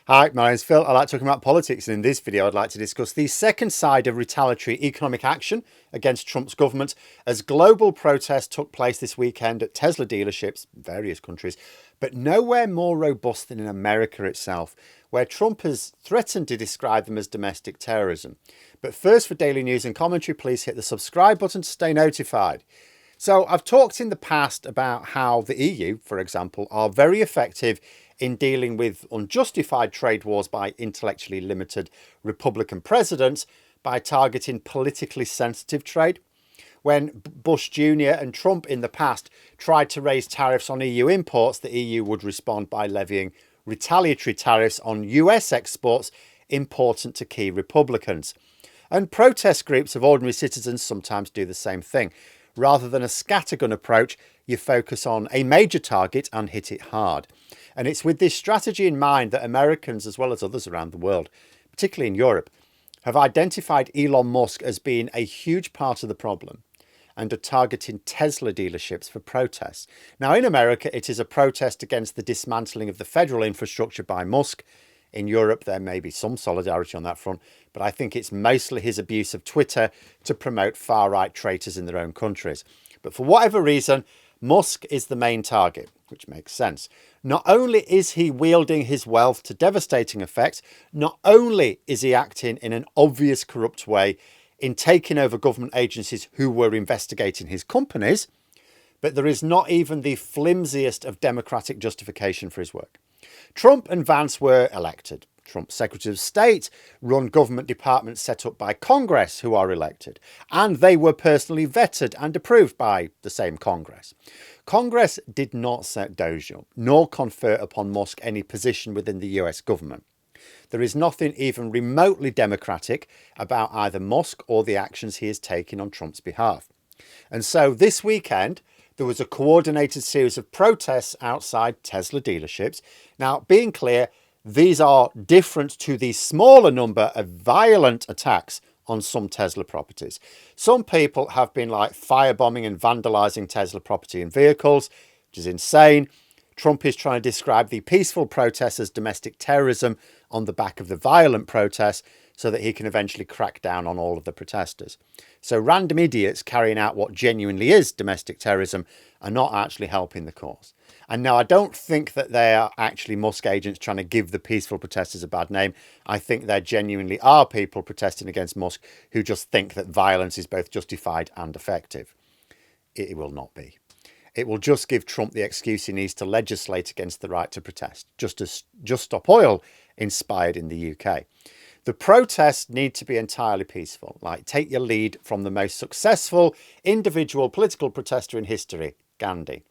Hi, my name's Phil. I like talking about politics, and in this video I'd like to discuss the second side of retaliatory economic action against Trump's government as global protests took place this weekend at Tesla dealerships in various countries, but nowhere more robust than in America itself, where Trump has threatened to describe them as domestic terrorism. But first, for daily news and commentary, please hit the subscribe button to stay notified. So I've talked in the past about how the EU, for example, are very effective in dealing with unjustified trade wars by intellectually limited Republican presidents by targeting politically sensitive trade. When Bush Jr. and Trump in the past tried to raise tariffs on EU imports, the EU would respond by levying retaliatory tariffs on US exports important to key Republicans. And protest groups of ordinary citizens sometimes do the same thing. Rather than a scattergun approach, you focus on a major target and hit it hard. And it's with this strategy in mind that Americans, as well as others around the world, particularly in Europe, have identified Elon Musk as being a huge part of the problem and are targeting Tesla dealerships for protests. Now, in America, it is a protest against the dismantling of the federal infrastructure by Musk. In Europe, there may be some solidarity on that front, but I think it's mostly his abuse of Twitter to promote far-right traitors in their own countries. But for whatever reason, Musk is the main target, which makes sense. Not only is he wielding his wealth to devastating effect, not only is he acting in an obvious corrupt way in taking over government agencies who were investigating his companies, but there is not even the flimsiest of democratic justification for his work. Trump and Vance were elected. Trump's Secretary of State run government departments set up by Congress who are elected, and they were personally vetted and approved by the same Congress. Congress did not set Dozier, nor confer upon Musk any position within the US government. There is nothing even remotely democratic about either Musk or the actions he is taking on Trump's behalf. And so this weekend, there was a coordinated series of protests outside Tesla dealerships. Now, being clear, these are different to the smaller number of violent attacks on some Tesla properties. Some people have been like firebombing and vandalizing Tesla property and vehicles, which is insane. Trump is trying to describe the peaceful protests as domestic terrorism on the back of the violent protests so that he can eventually crack down on all of the protesters. So random idiots carrying out what genuinely is domestic terrorism are not actually helping the cause. And now I don't think that they are actually Musk agents trying to give the peaceful protesters a bad name. I think there genuinely are people protesting against Musk who just think that violence is both justified and effective. It will not be. It will just give Trump the excuse he needs to legislate against the right to protest, just as Just Stop Oil inspired in the UK. The protests need to be entirely peaceful, like take your lead from the most successful individual political protester in history, Gandhi.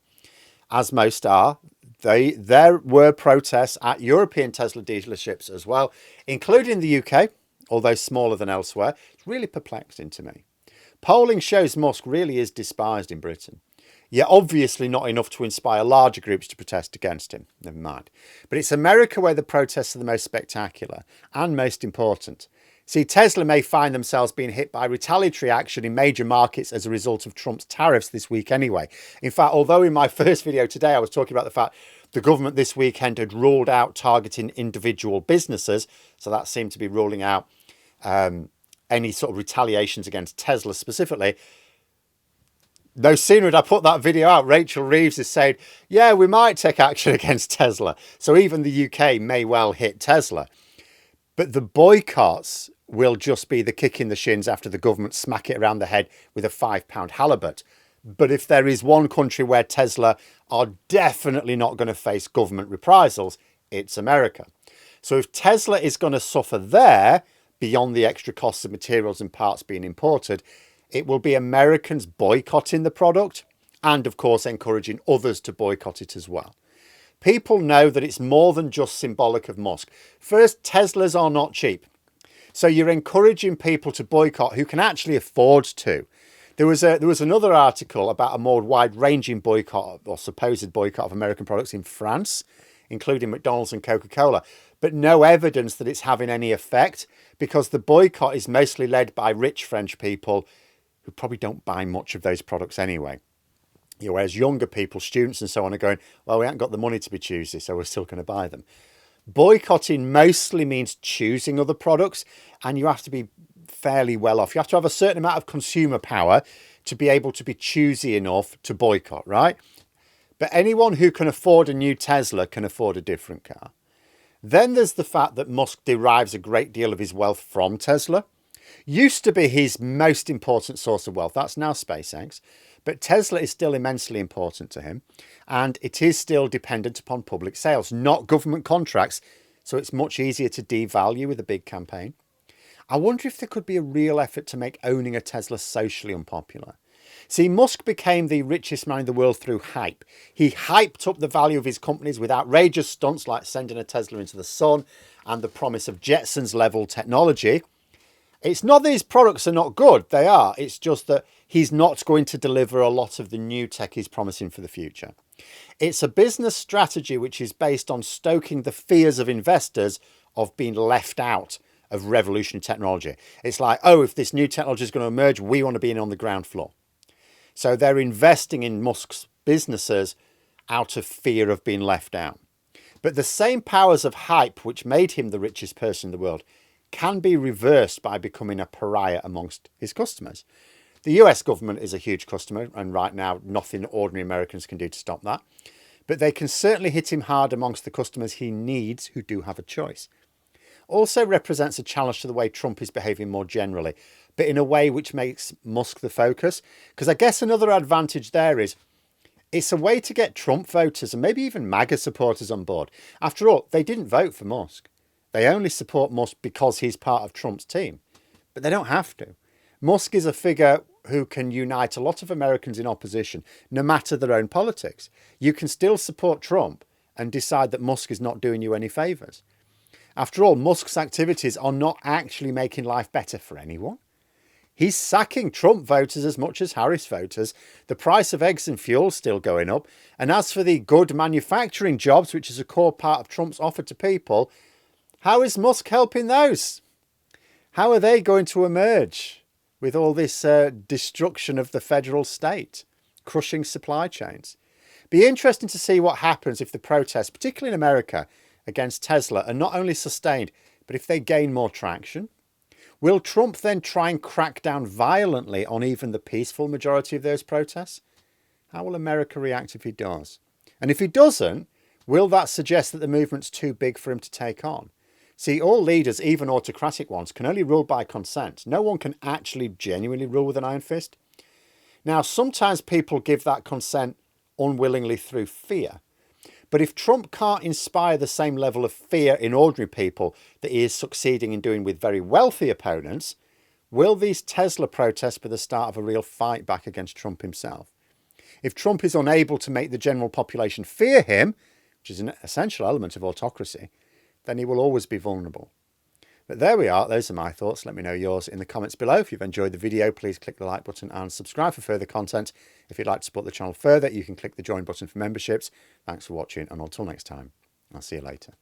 As most are, there were protests at European Tesla dealerships as well, including the UK, although smaller than elsewhere. It's really perplexing to me. Polling shows Musk really is despised in Britain. Yet obviously not enough to inspire larger groups to protest against him. Never mind. But it's America where the protests are the most spectacular and most important. See, Tesla may find themselves being hit by retaliatory action in major markets as a result of Trump's tariffs this week anyway. In fact, although in my first video today I was talking about the fact the government this weekend had ruled out targeting individual businesses, so that seemed to be ruling out any sort of retaliations against Tesla specifically. No sooner had I put that video out, Rachel Reeves is saying, yeah, we might take action against Tesla. So even the UK may well hit Tesla. But the boycotts will just be the kick in the shins after the government smack it around the head with a £5 halibut. But if there is one country where Tesla are definitely not going to face government reprisals, it's America. So if Tesla is going to suffer there, beyond the extra costs of materials and parts being imported, it will be Americans boycotting the product and, of course, encouraging others to boycott it as well. People know that it's more than just symbolic of Musk. First, Teslas are not cheap. So you're encouraging people to boycott who can actually afford to. There was another article about a more wide-ranging boycott or supposed boycott of American products in France, including McDonald's and Coca-Cola, but no evidence that it's having any effect because the boycott is mostly led by rich French people who probably don't buy much of those products anyway. Whereas younger people, students and so on, are going, well, we haven't got the money to be choosy, so we're still going to buy them. Boycotting mostly means choosing other products, and you have to be fairly well off. You have to have a certain amount of consumer power to be able to be choosy enough to boycott, right? But anyone who can afford a new Tesla can afford a different car. Then there's the fact that Musk derives a great deal of his wealth from Tesla. Used to be his most important source of wealth. That's now SpaceX. But Tesla is still immensely important to him. And it is still dependent upon public sales, not government contracts. So it's much easier to devalue with a big campaign. I wonder if there could be a real effort to make owning a Tesla socially unpopular. See, Musk became the richest man in the world through hype. He hyped up the value of his companies with outrageous stunts like sending a Tesla into the sun and the promise of Jetsons level technology. It's not that his products are not good, they are. It's just that he's not going to deliver a lot of the new tech he's promising for the future. It's a business strategy which is based on stoking the fears of investors of being left out of revolutionary technology. It's like, oh, if this new technology is going to emerge, we want to be in on the ground floor. So they're investing in Musk's businesses out of fear of being left out. But the same powers of hype which made him the richest person in the world can be reversed by becoming a pariah amongst his customers. The US government is a huge customer, and right now nothing ordinary Americans can do to stop that. But they can certainly hit him hard amongst the customers he needs who do have a choice. Also represents a challenge to the way Trump is behaving more generally, but in a way which makes Musk the focus. Because I guess another advantage there is it's a way to get Trump voters and maybe even MAGA supporters on board. After all, they didn't vote for Musk. They only support Musk because he's part of Trump's team. But they don't have to. Musk is a figure who can unite a lot of Americans in opposition, no matter their own politics. You can still support Trump and decide that Musk is not doing you any favours. After all, Musk's activities are not actually making life better for anyone. He's sacking Trump voters as much as Harris voters. The price of eggs and fuel is still going up. And as for the good manufacturing jobs, which is a core part of Trump's offer to people, how is Musk helping those? How are they going to emerge with all this destruction of the federal state, crushing supply chains? Be interesting to see what happens if the protests, particularly in America, against Tesla are not only sustained, but if they gain more traction. Will Trump then try and crack down violently on even the peaceful majority of those protests? How will America react if he does? And if he doesn't, will that suggest that the movement's too big for him to take on? See, all leaders, even autocratic ones, can only rule by consent. No one can actually genuinely rule with an iron fist. Now, sometimes people give that consent unwillingly through fear. But if Trump can't inspire the same level of fear in ordinary people that he is succeeding in doing with very wealthy opponents, will these Tesla protests be the start of a real fight back against Trump himself? If Trump is unable to make the general population fear him, which is an essential element of autocracy, then he will always be vulnerable. But there we are. Those are my thoughts. Let me know yours in the comments below. If you've enjoyed the video, please click the like button and subscribe for further content. If you'd like to support the channel further, you can click the join button for memberships. Thanks for watching, and until next time, I'll see you later.